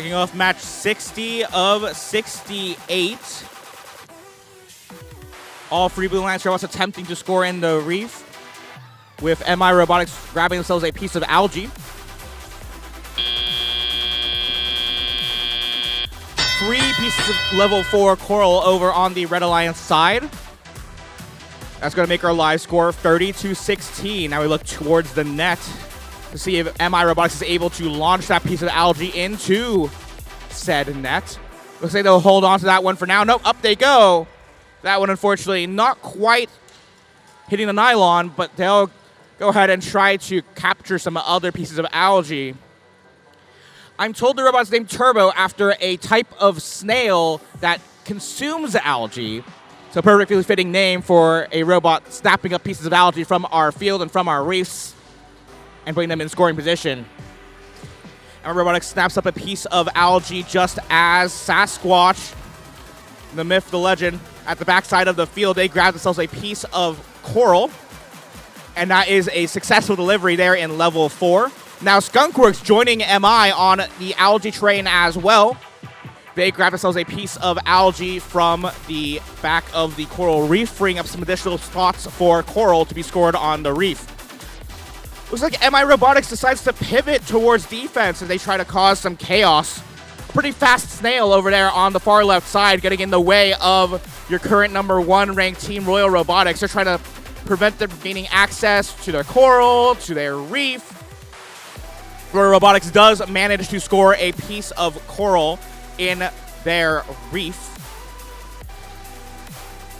Kicking off match 60 of 68. All three Blue Alliance robots attempting to score in the Reef, with MI Robotics grabbing themselves a piece of algae. Three pieces of level 4 coral over on the Red Alliance side. That's going to make our live score 30-16. Now we look towards the net to see if MI Robotics is able to launch that piece of algae into said net. Looks like they'll hold on to that one for now. Nope, up they go. That one, unfortunately, not quite hitting the nylon, but they'll go ahead and try to capture some other pieces of algae. I'm told the robot's named Turbo after a type of snail that consumes algae. So perfectly fitting name for a robot snapping up pieces of algae from our field and from our reefs and putting them in scoring position. And Robotics snaps up a piece of algae just as Sasquatch, the myth, the legend, at the backside of the field, they grab themselves a piece of coral. And that is a successful delivery there in level 4. Now Skunkworks joining MI on the algae train as well. They grab themselves a piece of algae from the back of the coral reef, freeing up some additional spots for coral to be scored on the reef. Looks like MI Robotics decides to pivot towards defense as they try to cause some chaos. Pretty fast snail over there on the far left side, getting in the way of your current #1 ranked team, Royal Robotics. They're trying to prevent them from gaining access to their coral, to their reef. Royal Robotics does manage to score a piece of coral in their reef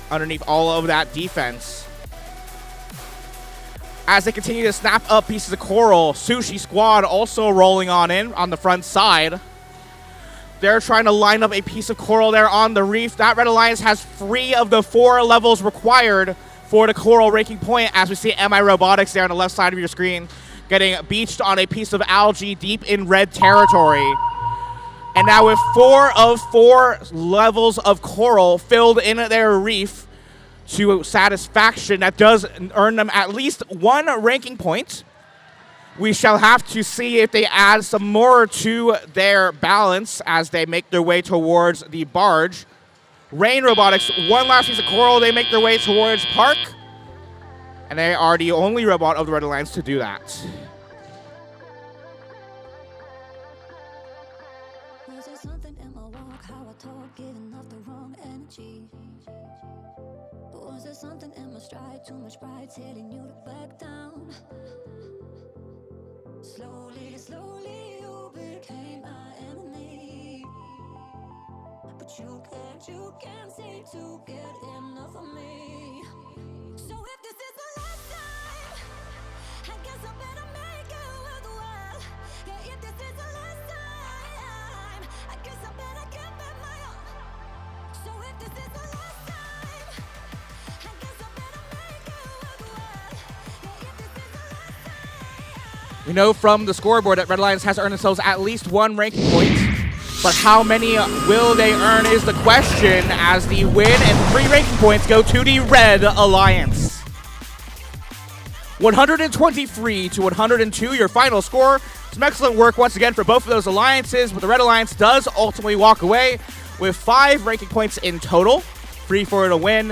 underneath all of that defense. As they continue to snap up pieces of coral, Sushi Squad also rolling on in on the front side. They're trying to line up a piece of coral there on the reef. That Red Alliance has 3 of the 4 levels required for the coral ranking point, as we see MI Robotics there on the left side of your screen getting beached on a piece of algae deep in red territory. And now with 4 of 4 levels of coral filled in their reef to satisfaction, that does earn them at least 1 ranking point. We shall have to see if they add some more to their balance as they make their way towards the barge. Rain Robotics, 1 last piece of coral, they make their way towards Park. And they are the only robot of the Red Alliance to do that. Was there something in my walk, how I talk, giving off the wrong energy? Or was there something in my stride, too much pride, telling you to back down? Slowly, slowly you became my enemy. But you can't seem to get enough of me. So if this is the last time, I guess I better make it worthwhile. Yeah, if this is the last time, I guess I better give it my all. So if this is the last time, I guess I better make it worthwhile. Yeah, if this is the last time. We know from the scoreboard that Red Alliance has earned themselves at least 1 ranking point. But how many will they earn is the question, as the win and 3 ranking points go to the Red Alliance. 123-102, your final score. Some excellent work once again for both of those alliances, but the Red Alliance does ultimately walk away with 5 ranking points in total. 3 for the win.